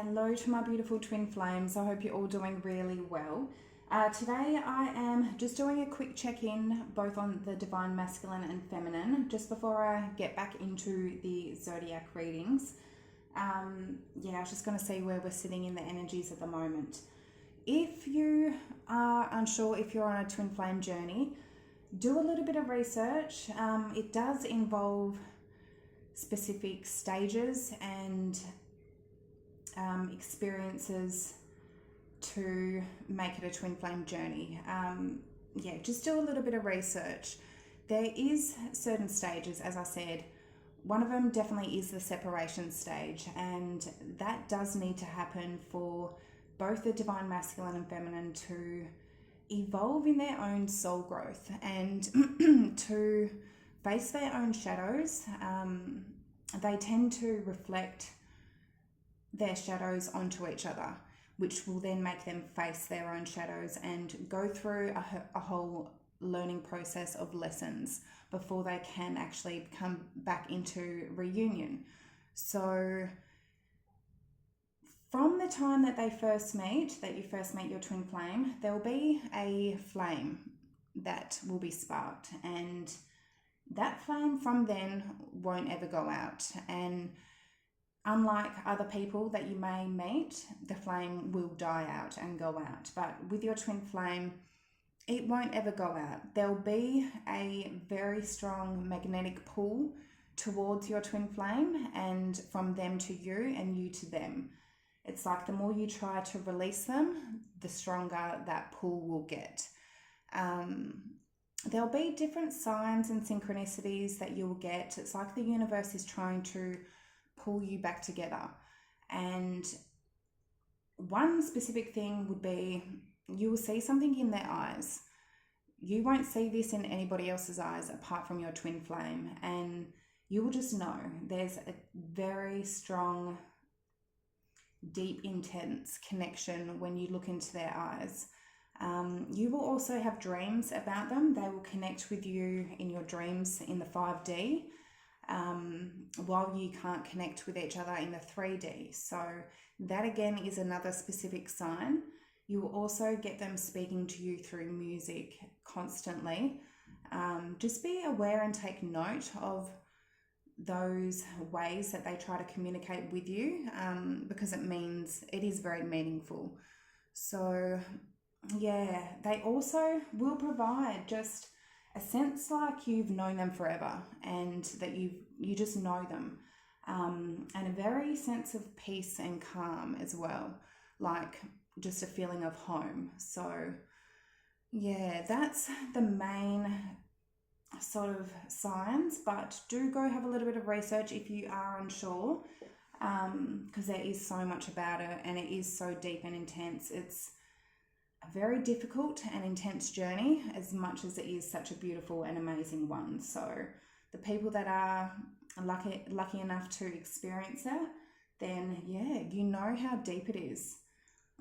Hello to my beautiful twin flames. I hope you're all doing really well. Today I am just doing a quick check-in both on the divine masculine and feminine just before I get back into the zodiac readings. I was just going to see where we're sitting in the energies at the moment. If you are unsure if you're on a twin flame journey, do a little bit of research. It does involve specific stages and experiences to make it a twin flame journey. Just do a little bit of research. There is certain stages, as I said. One of them definitely is the separation stage, and that does need to happen for both the divine masculine and feminine to evolve in their own soul growth and to face their own shadows. They tend to reflect their shadows onto each other, which will then make them face their own shadows and go through a whole learning process of lessons before they can actually come back into reunion. So from the time that you first meet your twin flame, there will be a flame that will be sparked, and that flame from then won't ever go out. And unlike other people that you may meet, the flame will die out and go out. But with your twin flame, it won't ever go out. There'll be a very strong magnetic pull towards your twin flame, and from them to you and you to them. It's like the more you try to release them, the stronger that pull will get. There'll be different signs and synchronicities that you'll get. It's like the universe is trying to pull you back together. And one specific thing would be you will see something in their eyes. You won't see this in anybody else's eyes apart from your twin flame, and you will just know there's a very strong, deep, intense connection when you look into their eyes. You will also have dreams about them. They will connect with you in your dreams in the 5D, while you can't connect with each other in the 3D. So that again is another specific sign. You will also get them speaking to you through music constantly. Just be aware and take note of those ways that they try to communicate with you, because it is very meaningful. So they also will provide just a sense like you've known them forever and that you just know them, and a very sense of peace and calm as well, like just a feeling of home. So that's the main sort of signs, but do go have a little bit of research if you are unsure, because there is so much about it and it is so deep and intense. It's a very difficult and intense journey as much as it is such a beautiful and amazing one. So the people that are lucky enough to experience it, then you know how deep it is.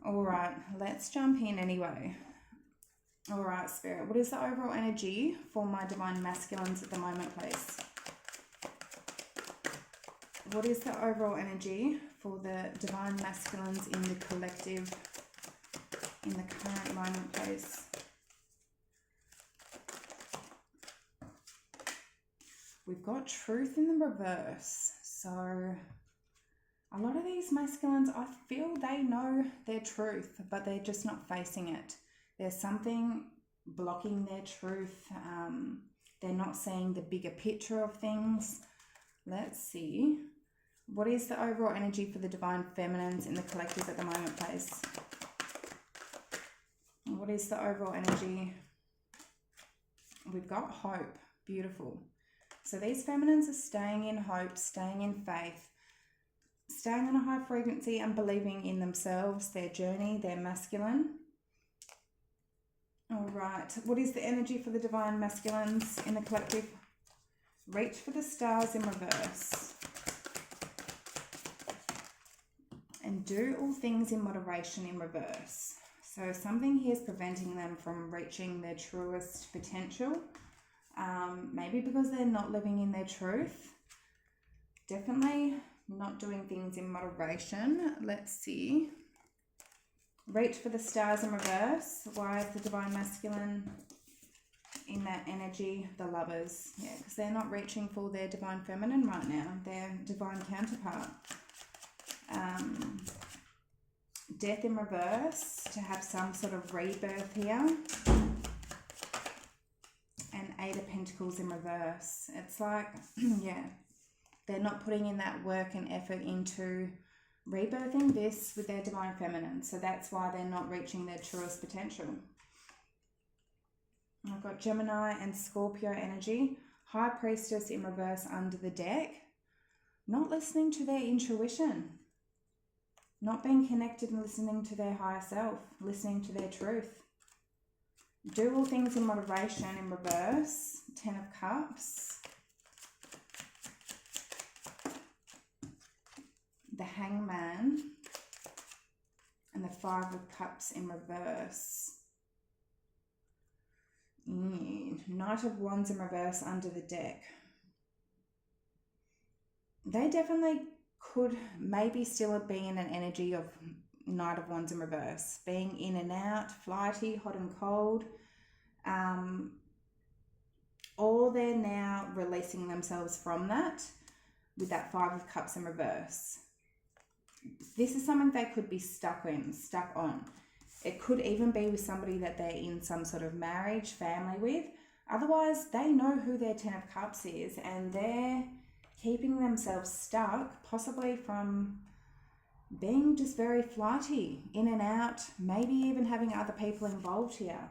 All right, let's jump in anyway. All right, Spirit, what is the overall energy for my divine masculines at the moment, please? What is the overall energy for the divine masculines in the collective in the current moment, please? We've got truth in the reverse. So a lot of these masculines, I feel they know their truth, but they're just not facing it. There's something blocking their truth. They're not seeing the bigger picture of things. Let's see. What is the overall energy for the divine feminines in the collective at the moment, please? What is the overall energy? We've got hope. Beautiful. So these feminines are staying in hope, staying in faith, staying on a high frequency and believing in themselves, their journey, their masculine. All right. What is the energy for the divine masculines in the collective? Reach for the stars in reverse. And do all things in moderation in reverse. So something here is preventing them from reaching their truest potential. Maybe because they're not living in their truth. Definitely not doing things in moderation. Let's see. Reach for the stars in reverse. Why is the divine masculine in that energy? The lovers. Yeah, because they're not reaching for their divine feminine right now. Their divine counterpart. Death in reverse, to have some sort of rebirth here. And Eight of Pentacles in reverse. It's like, yeah, they're not putting in that work and effort into rebirthing this with their divine feminine. So that's why they're not reaching their truest potential. I've got Gemini and Scorpio energy. High Priestess in reverse under the deck. Not listening to their intuition. Not being connected and listening to their higher self. Listening to their truth. Do all things in moderation in reverse. Ten of Cups. The Hangman. And the Five of Cups in reverse. Knight of Wands in reverse under the deck. They definitely could maybe still be in an energy of Knight of Wands in reverse. Being in and out, flighty, hot and cold. Or they're now releasing themselves from that with that Five of Cups in reverse. This is something they could be stuck on. It could even be with somebody that they're in some sort of marriage, family with. Otherwise, they know who their Ten of Cups is and they're keeping themselves stuck, possibly from being just very flighty, in and out, maybe even having other people involved here.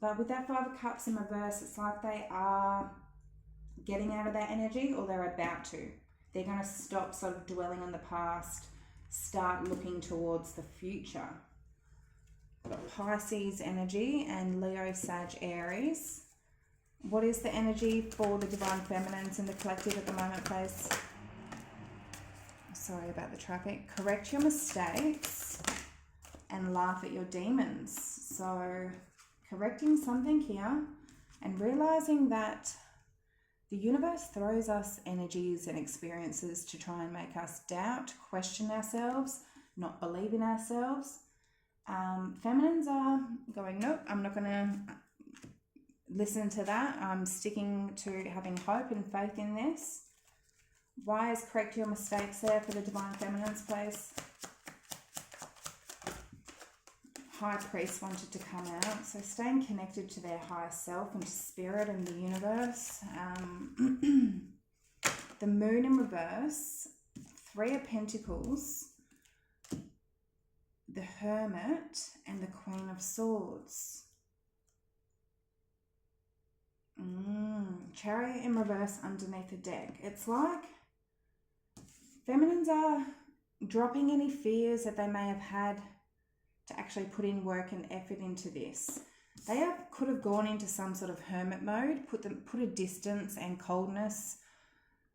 But with that Five of Cups in reverse, it's like they are getting out of that energy, or they're about to. They're going to stop sort of dwelling on the past, start looking towards the future. Got Pisces energy and Leo, Sag, Aries. What is the energy for the divine feminines in the collective at the moment, please? Sorry about the traffic. Correct your mistakes and laugh at your demons. So correcting something here and realizing that the universe throws us energies and experiences to try and make us doubt, question ourselves, not believe in ourselves. Feminines are going, nope, I'm not going to listen to that. I'm sticking to having hope and faith in this. Why is correct your mistakes there for the divine feminines, please? High Priest wanted to come out. So staying connected to their higher self and to spirit and the universe. The Moon in reverse. Three of Pentacles. The Hermit and the Queen of Swords. Chariot in reverse underneath the deck. It's like feminines are dropping any fears that they may have had to actually put in work and effort into this. They could have gone into some sort of hermit mode, put a distance and coldness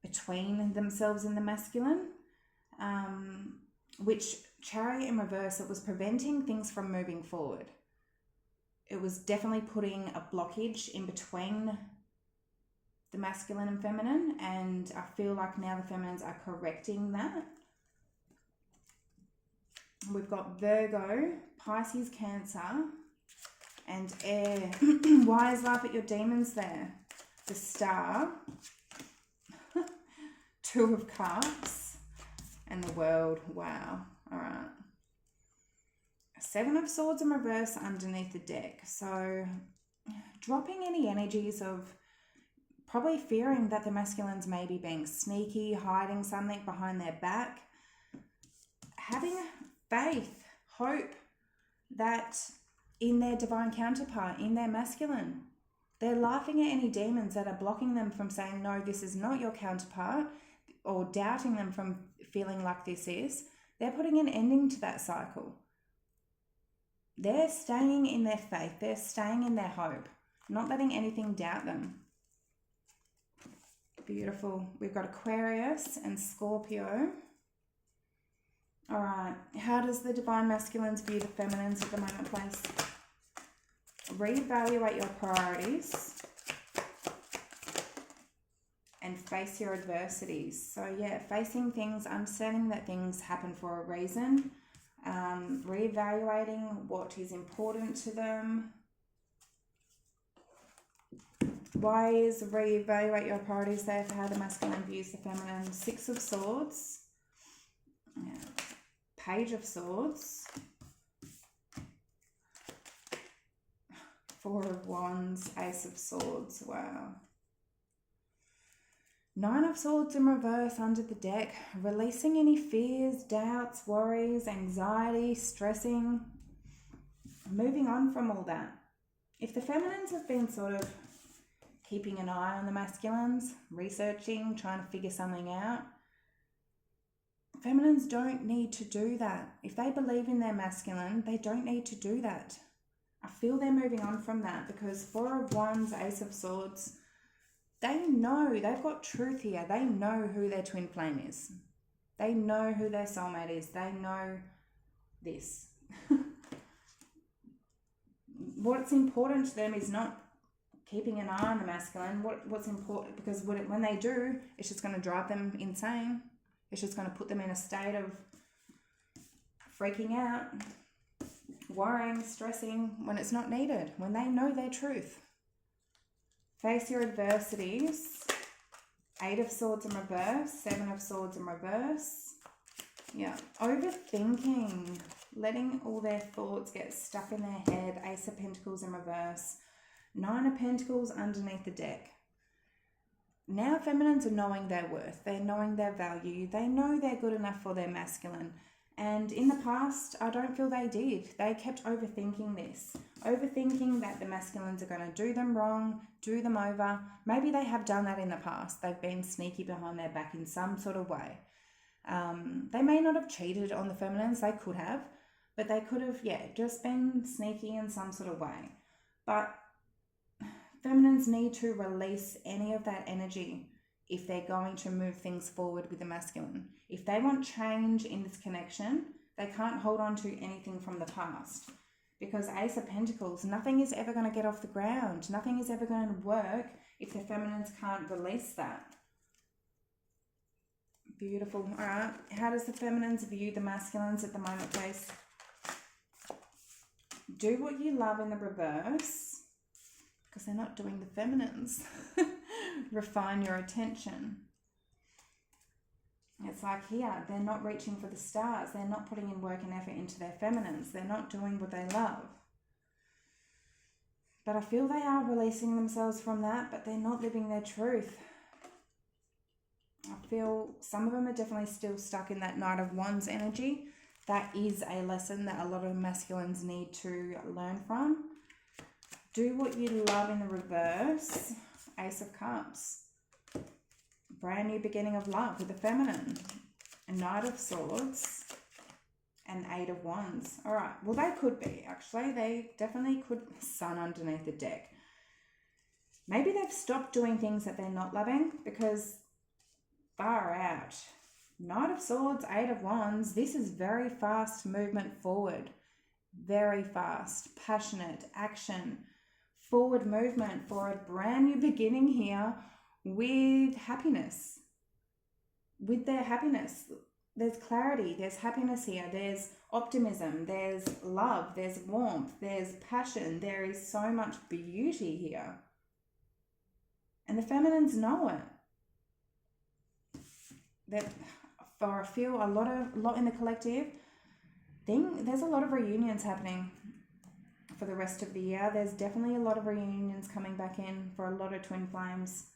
between themselves and the masculine, which Chariot in reverse, it was preventing things from moving forward. It was definitely putting a blockage in between the masculine and feminine, and I feel like now the feminines are correcting that. We've got Virgo, Pisces, Cancer, and Air. Why is laugh at your demons there? The Star, Two of Cups, and the World. Wow. All right. Seven of Swords in reverse underneath the deck. So dropping any energies of probably fearing that the masculines may be being sneaky, hiding something behind their back. Having faith, hope that in their divine counterpart, in their masculine, they're laughing at any demons that are blocking them from saying, no, this is not your counterpart, or doubting them from feeling like this is. They're putting an ending to that cycle. They're staying in their faith. They're staying in their hope, not letting anything doubt them. Beautiful. We've got Aquarius and Scorpio. All right. How does the divine masculines view the feminines at the moment, please? Reevaluate your priorities. and face your adversities. So yeah, facing things, understanding that things happen for a reason, reevaluating what is important to them. Why is reevaluate your priorities there for how the masculine views the feminine? Six of Swords, Page of Swords, Four of Wands, Ace of Swords. Wow. Nine of Swords in reverse under the deck. Releasing any fears, doubts, worries, anxiety, stressing. Moving on from all that. If the feminines have been sort of keeping an eye on the masculines, researching, trying to figure something out, feminines don't need to do that. If they believe in their masculine, they don't need to do that. I feel they're moving on from that because Four of Wands, Ace of Swords, they know, they've got truth here. They know who their twin flame is. They know who their soulmate is. They know this. What's important to them is not keeping an eye on the masculine. What's important, because when they do, it's just going to drive them insane. It's just going to put them in a state of freaking out, worrying, stressing when it's not needed, when they know their truth. Face your adversities. Eight of Swords in reverse, Seven of Swords in reverse. Yeah, overthinking, letting all their thoughts get stuck in their head. Ace of Pentacles in reverse. Nine of Pentacles underneath the deck. Now feminines are knowing their worth. They're knowing their value. They know they're good enough for their masculine. And in the past, I don't feel they did. They kept overthinking this. Overthinking that the masculines are going to do them wrong, do them over. Maybe they have done that in the past. They've been sneaky behind their back in some sort of way. They may not have cheated on the feminines. They could have. But they could have, just been sneaky in some sort of way. But feminines need to release any of that energy if they're going to move things forward with the masculine. If they want change in this connection, they can't hold on to anything from the past. Because Ace of Pentacles, nothing is ever going to get off the ground. Nothing is ever going to work if the feminines can't release that. Beautiful. All right. How does the feminines view the masculines at the moment, please? Do what you love in the reverse, because they're not doing the feminines. Refine your attention. It's like here, they're not reaching for the stars. They're not putting in work and effort into their feminines. They're not doing what they love. But I feel they are releasing themselves from that, but they're not living their truth. I feel some of them are definitely still stuck in that Knight of Wands energy. That is a lesson that a lot of masculines need to learn from. Do what you love in the reverse. Ace of Cups. Brand new beginning of love with the feminine. A Knight of Swords. And Eight of Wands. All right. Well, they could be, actually. They definitely could. Sun underneath the deck. Maybe they've stopped doing things that they're not loving because far out. Knight of Swords, Eight of Wands. This is very fast movement forward. Very fast. Passionate. Action. Forward movement for a brand new beginning here with happiness. With their happiness. There's clarity. There's happiness here. There's optimism. There's love. There's warmth. There's passion. There is so much beauty here. And the feminines know it. That I feel a lot in the collective thing. There's a lot of reunions happening for the rest of the year. There's definitely a lot of reunions coming back in for a lot of twin flames.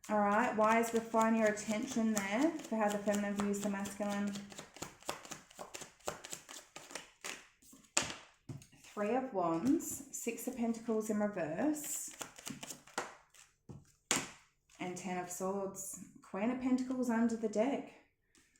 All right, wise, refine your attention there for how the feminine views the masculine. Three of Wands, Six of Pentacles in reverse, and Ten of Swords. Queen of Pentacles under the deck.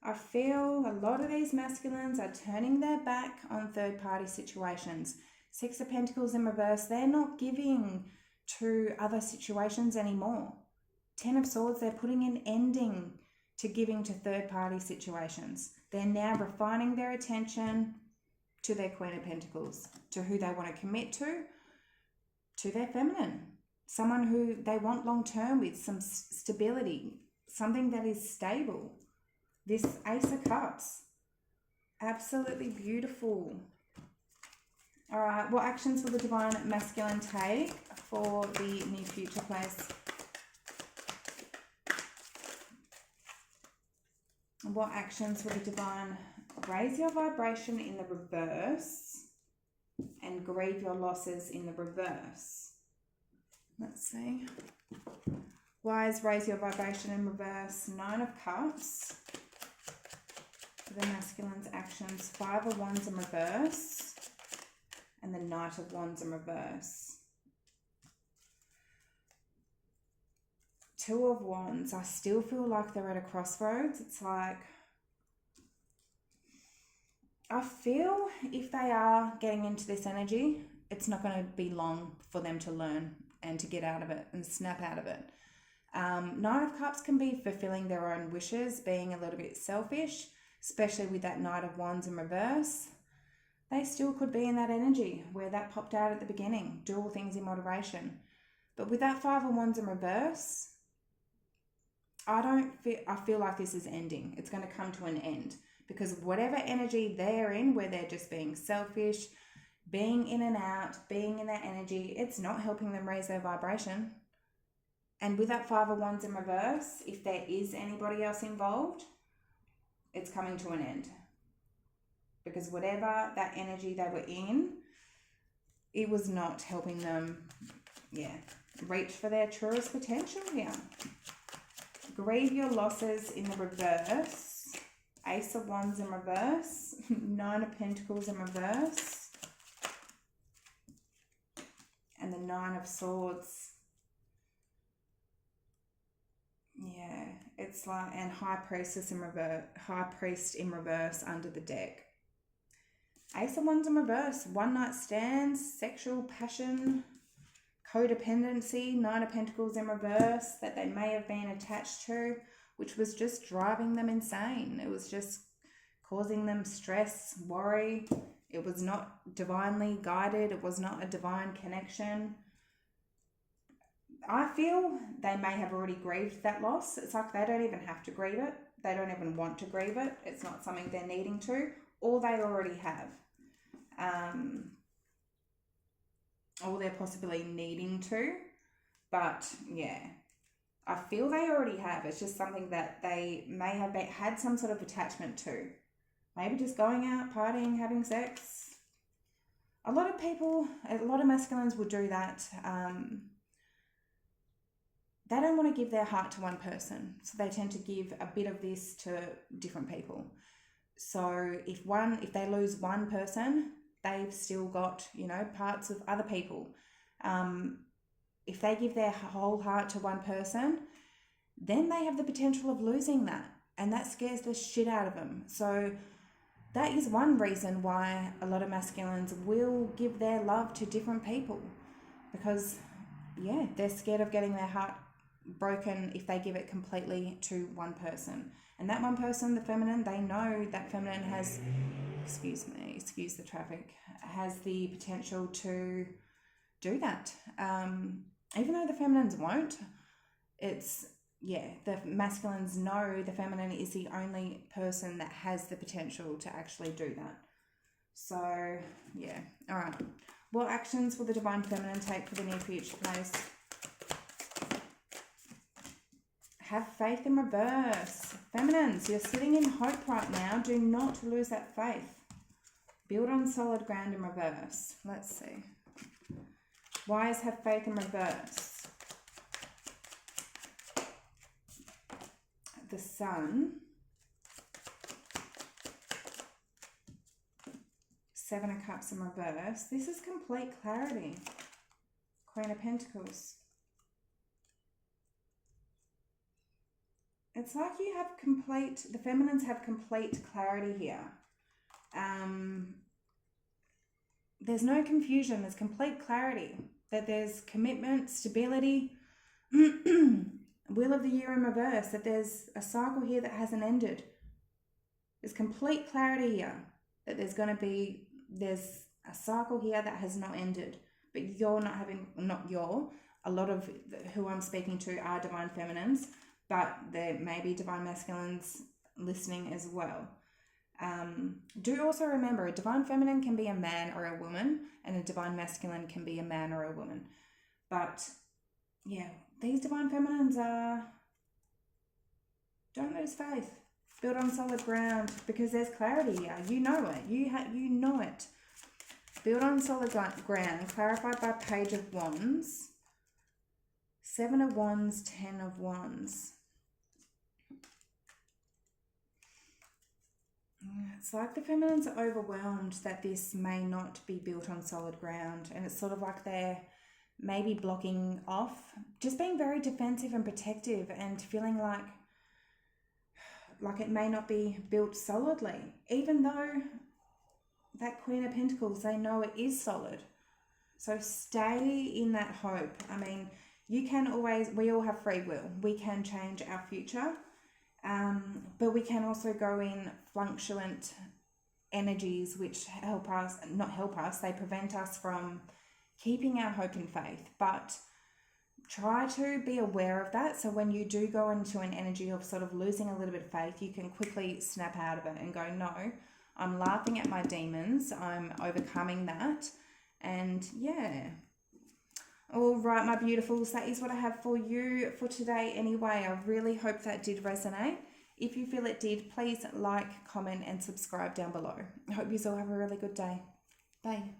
I feel a lot of these masculines are turning their back on third-party situations. Six of Pentacles in reverse, they're not giving to other situations anymore. Ten of Swords, they're putting an ending to giving to third-party situations. They're now refining their attention to their Queen of Pentacles, to who they want to commit to their feminine. someone who they want long term with, some stability, something that is stable. This Ace of Cups, absolutely beautiful. All right, what actions will the Divine Masculine take for the near future, please? What actions will the Divine raise your vibration in the reverse and grieve your losses in the reverse? Let's see. Wise, raise your vibration in reverse. 9 of Cups. For the masculine's actions. 5 of Wands in reverse. And the Knight of Wands in reverse. 2 of Wands. I still feel like they're at a crossroads. It's like, I feel if they are getting into this energy, it's not going to be long for them to learn and to get out of it and snap out of it. 9 of Cups can be fulfilling their own wishes, being a little bit selfish, especially with that Knight of Wands in reverse. They still could be in that energy where that popped out at the beginning, do all things in moderation. But with that 5 of Wands in reverse, I feel like this is ending. It's going to come to an end because whatever energy they're in, where they're just being selfish, being in and out, being in that energy, it's not helping them raise their vibration. And with that 5 of Wands in reverse, if there is anybody else involved, it's coming to an end. Because whatever that energy they were in, it was not helping them, reach for their truest potential here. Grieve your losses in the reverse. Ace of Wands in reverse. 9 of Pentacles in reverse. And the 9 of Swords. Yeah, it's like, and High Priestess in reverse, High Priest in reverse under the deck. Ace of Wands in reverse, one night stands, sexual passion, codependency, 9 of Pentacles in reverse that they may have been attached to, which was just driving them insane. It was just causing them stress, worry. It was not divinely guided. It was not a divine connection. I feel they may have already grieved that loss. It's like they don't even have to grieve it. They don't even want to grieve it. It's not something they're needing to, or they already have. Or they're possibly needing to. But yeah, I feel they already have. It's just something that they may have had some sort of attachment to. Maybe just going out, partying, having sex. A lot of people, a lot of masculines will do that. They don't want to give their heart to one person. So they tend to give a bit of this to different people. So if they lose one person, they've still got, parts of other people. If they give their whole heart to one person, then they have the potential of losing that. And that scares the shit out of them. So that is one reason why a lot of masculines will give their love to different people. Because, they're scared of getting their heart broken if they give it completely to one person. And that one person, the feminine, they know that feminine has, excuse the traffic, has the potential to do that. Even though the feminines won't, the masculines know the feminine is the only person that has the potential to actually do that. So, all right. What actions will the Divine Feminine take for the near future, please? Have faith in reverse. Feminines, you're sitting in hope right now. Do not lose that faith. Build on solid ground in reverse. Let's see. Wise, have faith in reverse. The Sun. 7 of Cups in reverse. This is complete clarity. Queen of Pentacles. It's like you have the feminines have complete clarity here. There's no confusion. There's complete clarity. That there's commitment, stability, Wheel of the Year in reverse, that there's a cycle here that hasn't ended. There's complete clarity here that there's a cycle here that has not ended. But a lot of who I'm speaking to are divine feminines, but there may be divine masculines listening as well. Do also remember a divine feminine can be a man or a woman, and a divine masculine can be a man or a woman. But yeah, these divine feminines don't lose faith. Build on solid ground, because there's clarity here. You know it. You know it. Build on solid ground. Clarified by Page of Wands, 7 of Wands, 10 of Wands. It's like the feminines are overwhelmed that this may not be built on solid ground, and it's sort of like they're maybe blocking off, just being very defensive and protective, and feeling like it may not be built solidly, even though that Queen of Pentacles, they know it is solid. So stay in that hope. I mean, you can always, we all have free will. We can change our future, but we can also go in fluctuant energies which they prevent us from keeping our hope and faith. But try to be aware of that, so when you do go into an energy of sort of losing a little bit of faith, you can quickly snap out of it and go, no, I'm laughing at my demons, I'm overcoming that. And yeah. All right, my beautifuls, that is what I have for you for today anyway. I really hope that did resonate. If you feel it did, please like, comment and subscribe down below. I hope you all have a really good day. Bye.